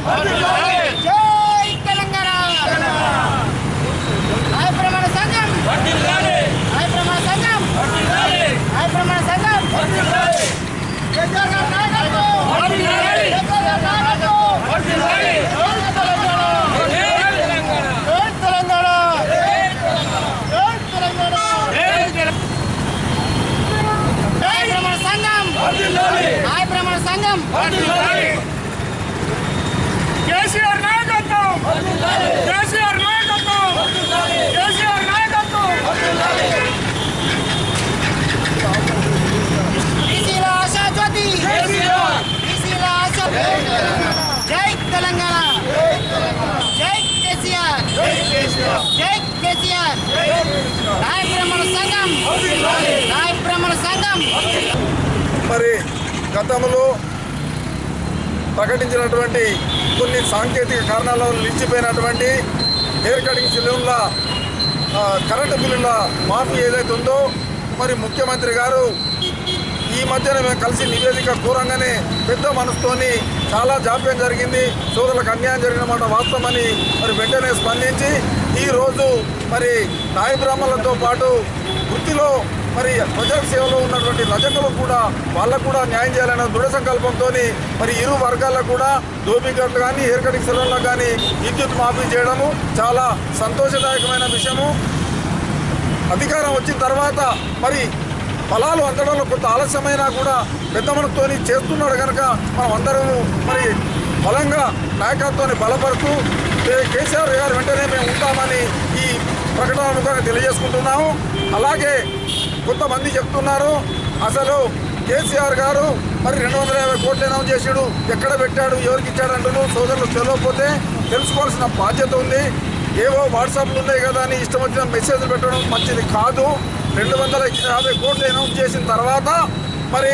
జై తెలంగాణ. నాయ ప్రమాణ సంఘం, నాయ ప్రమాణ సంఘం, నాయ ప్రమాణ సంఘం. కేసీఆర్ గారి నాయకత్వం, కేసీఆర్ గారి నాయకత్వం. కేసీఆర్ నాయకత్వం, కేసీఆర్ నాయకత్వం, కేసీఆర్ నాయకత్వం. బీసీల ఆశా జ్యోతి, బీసీల ఆశా. జై తెలంగాణ, జై కేసీఆర్, జై కేసీఆర్. నాయ ప్రమాణ సంఘం, నాయ ప్రమాణ సంఘం. మరి గతంలో ప్రకటించినటువంటి కొన్ని సాంకేతిక కారణాల వల్ల నిలిచిపోయినటువంటి హెయిర్ కటింగ్ సెలూన్ల కరెంటు బిల్లుల మాఫీ ఏదైతే ఉందో మరి ముఖ్యమంత్రి గారు ఈ మధ్యన మేము కలిసి నివేదిక కూరంగానే పెద్ద మనసుతోని చాలా జాప్యం జరిగింది, సోదరులకు అన్యాయం జరిగిన మాట వాస్తవమని మరి వెంటనే స్పందించి ఈరోజు మరి నాయ బ్రాహ్మణులతో పాటు వృత్తిలో మరి ప్రజా సేవలో ఉన్నటువంటి రజకులు కూడా వాళ్ళకు కూడా న్యాయం చేయాలనే దృఢ సంకల్పంతో మరి ఇరు వర్గాలకు కూడా దోపికట్లు కానీ హెయిర్ కటింగ్ సెలూన్లకు కానీ విద్యుత్ మాఫీ చేయడము చాలా సంతోషదాయకమైన విషయము. అధికారం వచ్చిన తర్వాత మరి ఫలాలు అందడంలో కొంత ఆలస్యమైనా కూడా పెద్ద మనతో చేస్తున్నాడు కనుక మనం అందరము మరి బలంగా నాయకత్వాన్ని బలపరుస్తూ కేసీఆర్ గారు వెంటనే మేము ఉంటామని ఈ ప్రకటన ముఖంగా తెలియజేసుకుంటున్నాము. అలాగే కొంతమంది చెప్తున్నారు అసలు కేసీఆర్ గారు మరి 250 కోట్లు అనౌన్స్ చేసాడు, ఎక్కడ పెట్టాడు, ఎవరికి ఇచ్చాడంటూ సోదరులు తెలియకపోతే తెలుసుకోవాల్సిన బాధ్యత ఉంది. ఏవో వాట్సాప్లు ఉన్నాయి కదా అని ఇష్టం వచ్చిన మెసేజ్లు పెట్టడం మంచిది కాదు. 250 కోట్లు అనౌన్స్ చేసిన తర్వాత మరి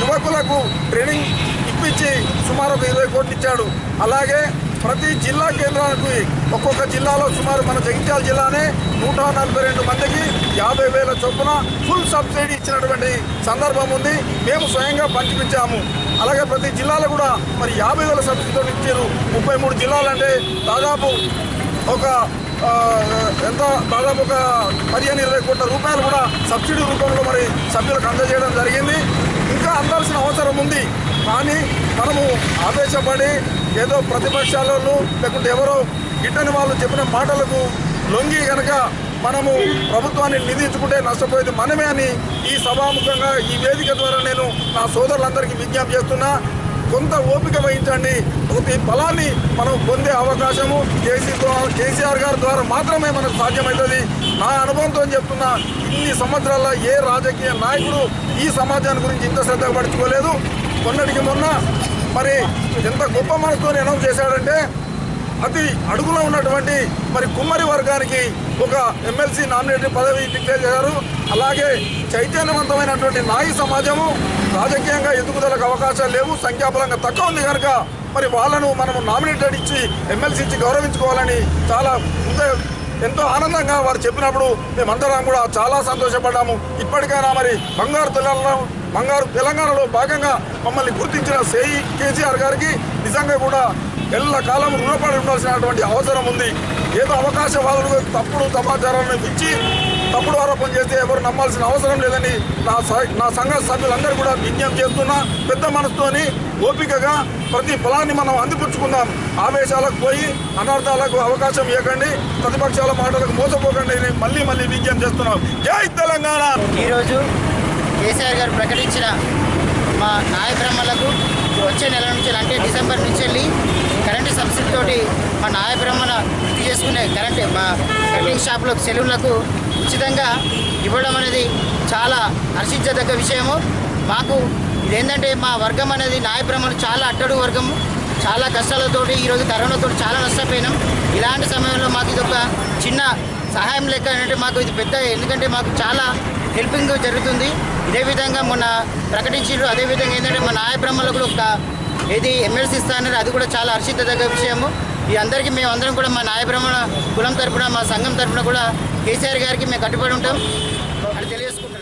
యువకులకు ట్రైనింగ్ ఇప్పించి సుమారు ఒక 20 కోట్లు ఇచ్చాడు. అలాగే ప్రతి జిల్లా కేంద్రానికి ఒక్కొక్క జిల్లాలో సుమారు మన జగిత్యాల జిల్లానే 142 మందికి 50,000 చొప్పున ఫుల్ సబ్సిడీ ఇచ్చినటువంటి సందర్భం ఉంది. మేము స్వయంగా పంచిపించాము. అలాగే ప్రతి జిల్లాలో కూడా మరి 50,000 సబ్సిడీతో ఇచ్చారు. 33 జిల్లాలంటే దాదాపు ఒక దాదాపు ఒక 15-20 కోట్ల రూపాయలు కూడా సబ్సిడీ రూపంలో మరి సభ్యులకు అందజేయడం జరిగింది. ఇంకా అందాల్సిన అవసరం ఉంది. కానీ మనము ఆవేశపడి ఏదో ప్రతిపక్షాలను లేకుంటే ఎవరో గిట్టని వాళ్ళు చెప్పిన మాటలకు లొంగి కనుక మనము ప్రభుత్వాన్ని నిందించుకుంటే నష్టపోయేది మనమే అని ఈ సభాముఖంగా ఈ వేదిక ద్వారా నేను నా సోదరులందరికీ విజ్ఞప్తి చేస్తున్నా. కొంత ఓపిక వహించండి. ప్రతి ఫలాన్ని మనం పొందే అవకాశము కేసీఆర్ గారి ద్వారా మాత్రమే మనకు సాధ్యమవుతుంది. నా అనుభవంతో చెప్తున్నా, ఇన్ని సంవత్సరాల ఏ రాజకీయ నాయకుడు ఈ సమాజాన్ని గురించి ఇంత శ్రద్ధ పడుచుకోలేదు. మొన్నటికి మొన్న మరి ఎంత గొప్ప మనసుతో అనౌన్స్ చేశాడంటే అతి అడుగులో ఉన్నటువంటి మరి కుమ్మరి వర్గానికి ఒక ఎమ్మెల్సీ నామినేటెడ్ పదవి డిక్లేర్ చేశారు. అలాగే చైతన్యవంతమైనటువంటి నాయి సమాజము రాజకీయంగా ఎదుగుదలకు అవకాశాలు లేవు, సంఖ్యాబలంగా తక్కువ ఉంది కనుక మరి వాళ్ళను మనము నామినేటెడ్ ఇచ్చి ఎమ్మెల్సీ ఇచ్చి గౌరవించుకోవాలని చాలా ఎంతో ఆనందంగా వారు చెప్పినప్పుడు మేమందరం కూడా చాలా సంతోషపడ్డాము. ఇప్పటికైనా మరి బంగారు తెలంగాణలో భాగంగా మమ్మల్ని గుర్తించిన కేసీఆర్ గారికి నిజంగా కూడా ఎల్లకాలం రుణపడి ఉండాల్సినటువంటి అవసరం ఉంది. ఏదో అవకాశవాదులు తప్పుడు సమాచారాన్ని ఇచ్చి తప్పుడు ఆరోపణ చేస్తే ఎవరు నమ్మాల్సిన అవసరం లేదని నా సంఘ సభ్యులందరూ కూడా విజ్ఞప్తి చేస్తున్నా. పెద్ద మనసుతోని ఓపికగా ప్రతి ఫలాన్ని మనం అందిపుచ్చుకుందాం. ఆవేశాలకు పోయి అనర్థాలకు అవకాశం ఇవ్వకండి, ప్రతిపక్షాల మాటలకు మోసపోకండి. మళ్ళీ విజ్ఞప్తి చేస్తున్నాం. జై తెలంగాణ. ఈరోజు కేసీఆర్ గారు ప్రకటించిన మా నాయ బ్రహ్మలకు వచ్చే నెల నుంచి అంటే డిసెంబర్ నుంచి వెళ్ళి కరెంటు సబ్సిడీ తోటి మా నాయ బ్రహ్మణ వృత్తి చేసుకునే మా కటింగ్ షాపులో సెలూన్లకు ఉచితంగా ఇవ్వడం అనేది చాలా హర్షించదగ్గ విషయము. మాకు ఇదేంటంటే మా వర్గం అనేది నాయ బ్రహ్మలు చాలా అట్టడుగు వర్గము, చాలా కష్టాలతోటి ఈరోజు కరోనాతో చాలా నష్టపోయినాం. ఇలాంటి సమయంలో మాకు ఇది ఒక చిన్న సహాయం లెక్క అంటే మాకు ఇది పెద్ద, ఎందుకంటే మాకు చాలా హెల్పింగ్ జరుగుతుంది. ఇదే విధంగా మొన్న ప్రకటించారు. అదేవిధంగా ఏంటంటే మా నాయ బ్రహ్మలకు ఒక ఎమ్మెల్సీ ఇస్తానన్నారు, అది కూడా చాలా హర్షించదగ్గ విషయము. ఈ అందరికీ మేమందరం కూడా మా నాయ బ్రహ్మణ కులం తరపున మా సంఘం తరపున కూడా కేసీఆర్ గారికి మేము కట్టుబడి ఉంటాం అని తెలియజేసుకుంటాం.